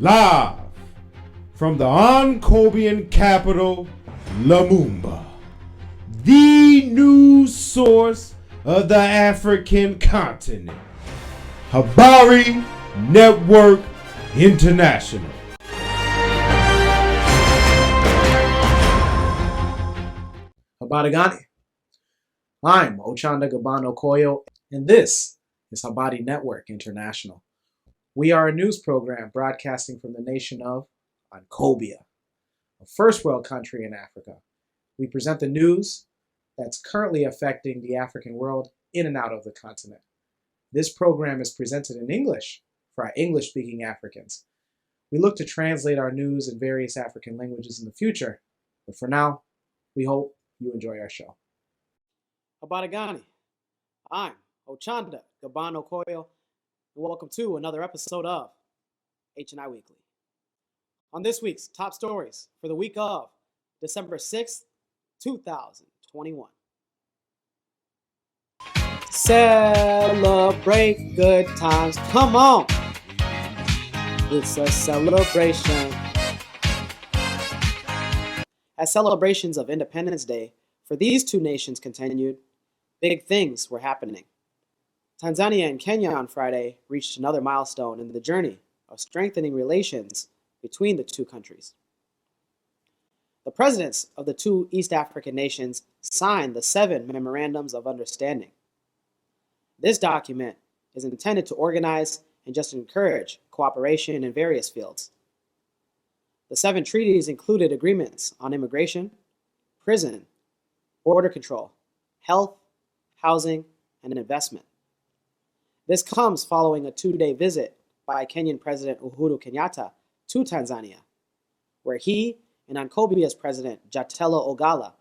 Live from the Oncobian capital, Lumumba, the news source of the African continent, Habari Network International. Habari gani? I'm Ochanda Gabano Koyo, and this is Habari Network International. We are a news program broadcasting from the nation of Ankobia, a first world country in Africa. We present the news that's currently affecting the African world in and out of the continent. This program is presented in English for our English-speaking Africans. We look to translate our news in various African languages in the future, but for now, we hope you enjoy our show. Habari gani? I'm Ochanda Gabano Koyo, and welcome to another episode of HNI Weekly. On this week's top stories for the week of December 6th, 2021. Celebrate good times. Come on! It's a celebration. As celebrations of Independence Day for these two nations continued, big things were happening. Tanzania and Kenya on Friday reached another milestone in the journey of strengthening relations between the two countries. The presidents of the two East African nations signed the 7 Memorandums of Understanding. This document is intended to organize and just encourage cooperation in various fields. The 7 treaties included agreements on immigration, prison, border control, health, housing, and investment. This comes following a 2-day visit by Kenyan President Uhuru Kenyatta to Tanzania, where he and Ankobia's President Jatelo Ogala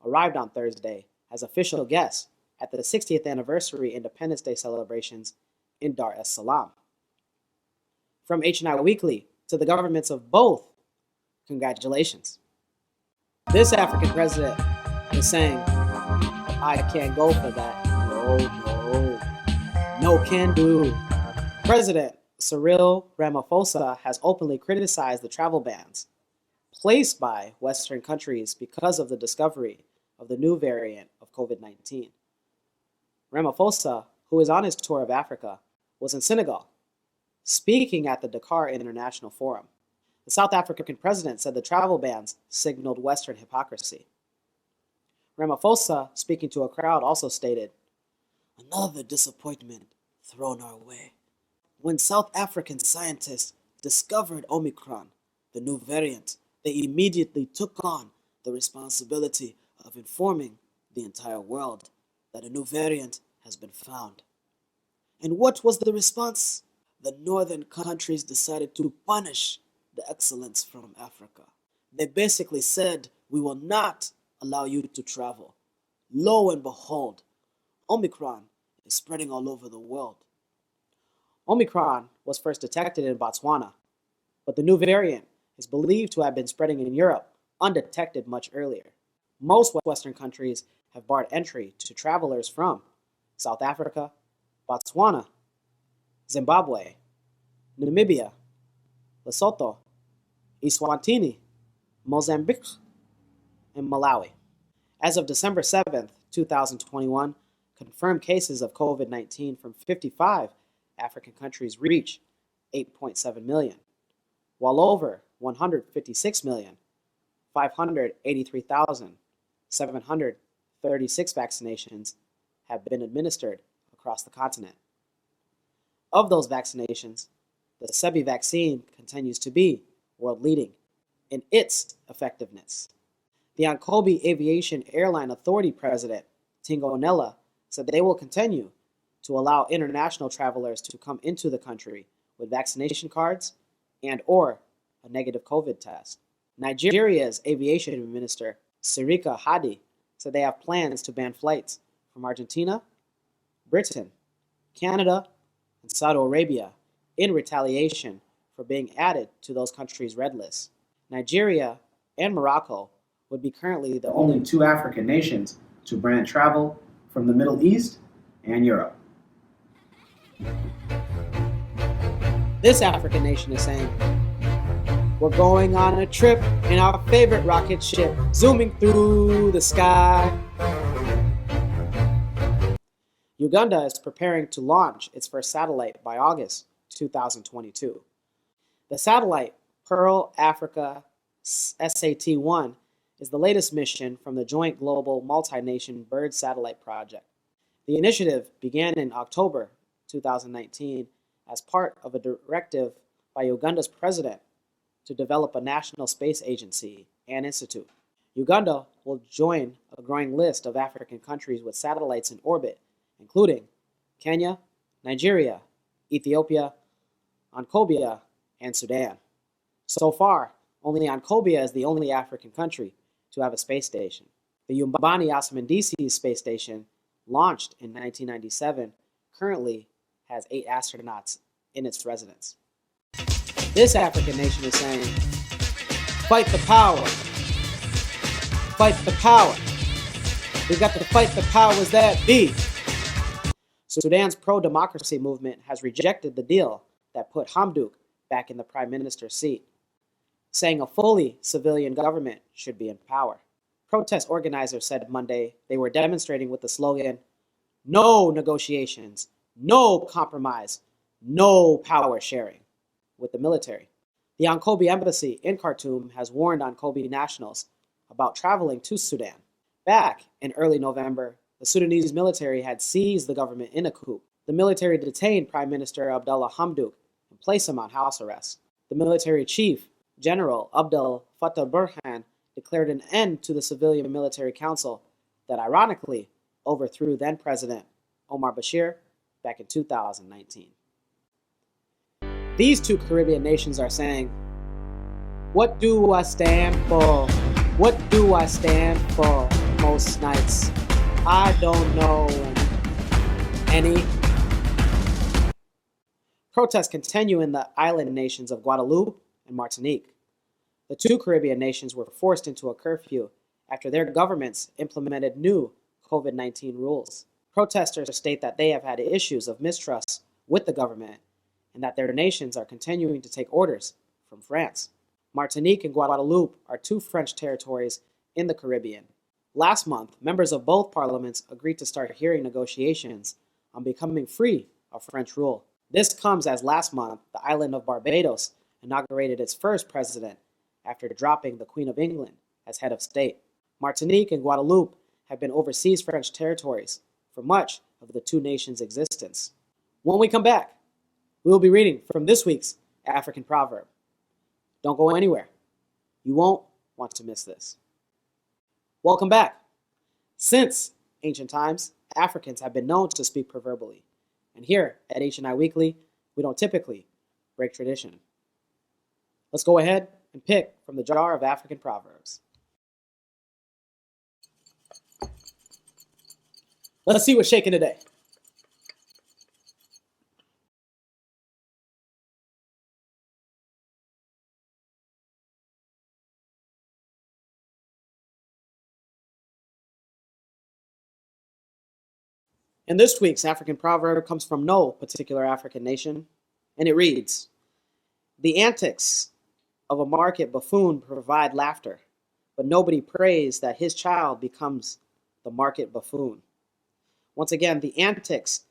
arrived on Thursday as official guests at the 60th anniversary Independence Day celebrations in Dar es Salaam. From HNI Weekly to the governments of both, congratulations. This African president is saying, I can't go for that. No can do. President Cyril Ramaphosa has openly criticized the travel bans placed by Western countries because of the discovery of the new variant of COVID-19. Ramaphosa, who is on his tour of Africa, was in Senegal, speaking at the Dakar International Forum. The South African president said the travel bans signaled Western hypocrisy. Ramaphosa, speaking to a crowd, also stated, "Another disappointment thrown our way. When South African scientists discovered Omicron, the new variant, they immediately took on the responsibility of informing the entire world that a new variant has been found. And what was the response? The northern countries decided to punish the excellence from Africa. They basically said, we will not allow you to travel. Lo and behold, Omicron is spreading all over the world." Omicron was first detected in Botswana, but the new variant is believed to have been spreading in Europe undetected much earlier. Most Western countries have barred entry to travelers from South Africa, Botswana, Zimbabwe, Namibia, Lesotho, Eswatini, Mozambique, and Malawi. As of December 7th, 2021, confirmed cases of COVID-19 from 55 African countries reach 8.7 million, while over 156,583,736 vaccinations have been administered across the continent. Of those vaccinations, the Sebi vaccine continues to be world-leading in its effectiveness. The Ankobi Aviation Airline Authority President, Tingo Onella, said they will continue to allow international travelers to come into the country with vaccination cards and or a negative COVID test. Nigeria's aviation minister, Sirika Hadi, said they have plans to ban flights from Argentina, Britain, Canada, and Saudi Arabia in retaliation for being added to those countries' red lists. Nigeria and Morocco would be currently the only 2 African nations to ban travel from the Middle East and Europe. This African nation is saying, We're going on a trip in our favorite rocket ship, zooming through the sky. Uganda is preparing to launch its first satellite by August 2022. The satellite, Pearl Africa SAT-1, is the latest mission from the joint global multi-nation bird satellite project. The initiative began in October 2019 as part of a directive by Uganda's president to develop a national space agency and institute. Uganda will join a growing list of African countries with satellites in orbit, including Kenya, Nigeria, Ethiopia, Ethiopia, and Sudan. So far, only Ethiopia is the only African country to have a space station. The Umbani Asimandisi space station, launched in 1997, currently has 8 astronauts in its residence. This African nation is saying, fight the power. Fight the power. We got to fight the powers that be. Sudan's pro-democracy movement has rejected the deal that put Hamdok back in the prime minister's seat, saying a fully civilian government should be in power. Protest organizers said Monday they were demonstrating with the slogan, "No negotiations, no compromise, no power sharing," with the military. The Ankobi embassy in Khartoum has warned Ankobi nationals about traveling to Sudan. Back in early November, the Sudanese military had seized the government in a coup. The military detained Prime Minister Abdullah Hamdok and placed him on house arrest. The military chief, General Abdel Fattah Burhan, declared an end to the Civilian Military Council that ironically overthrew then-President Omar Bashir back in 2019. These two Caribbean nations are saying, what do I stand for? What do I stand for? Most nights, I don't know any. Protests continue in the island nations of Guadeloupe and Martinique. The two Caribbean nations were forced into a curfew after their governments implemented new COVID-19 rules. Protesters state that they have had issues of mistrust with the government and that their nations are continuing to take orders from France. Martinique and Guadeloupe are two French territories in the Caribbean. Last month, members of both parliaments agreed to start hearing negotiations on becoming free of French rule. This comes as last month, the island of Barbados inaugurated its first president after dropping the Queen of England as head of state. Martinique and Guadeloupe have been overseas French territories for much of the two nations' existence. When we come back, we will be reading from this week's African proverb. Don't go anywhere. You won't want to miss this. Welcome back. Since ancient times, Africans have been known to speak proverbially. And here at HNI Weekly, we don't typically break tradition. Let's go ahead and pick from the jar of African proverbs. Let's see what's shaking today. And this week's African proverb comes from no particular African nation, and it reads, "The antics of a market buffoon provide laughter, but nobody prays that his child becomes the market buffoon." Once again, the antics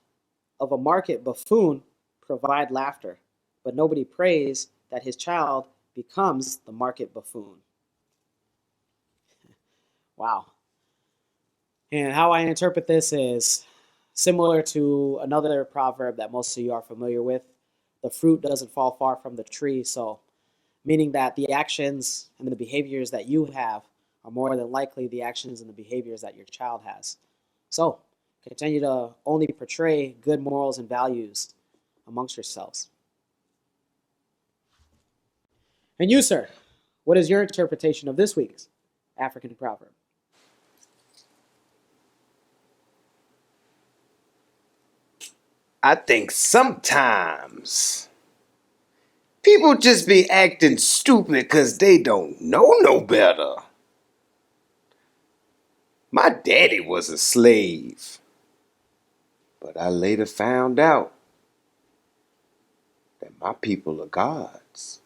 of a market buffoon provide laughter, but nobody prays that his child becomes the market buffoon. Wow. And how I interpret this is similar to another proverb that most of you are familiar with. The fruit doesn't fall far from the tree, so meaning that the actions and the behaviors that you have are more than likely the actions and the behaviors that your child has. So continue to only portray good morals and values amongst yourselves. And you, sir, what is your interpretation of this week's African proverb? I think sometimes people just be acting stupid because they don't know no better. My daddy was a slave, but I later found out that my people are gods.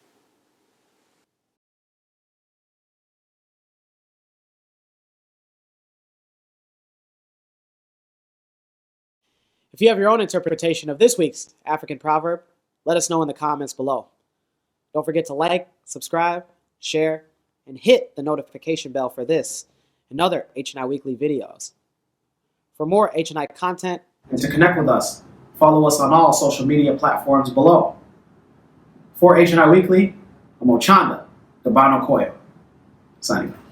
If you have your own interpretation of this week's African proverb, let us know in the comments below. Don't forget to like, subscribe, share, and hit the notification bell for this and other HNI Weekly videos. For more HNI content and to connect with us, follow us on all social media platforms below. For HNI Weekly, I'm Ochanda, Dabano Koyo, signing off.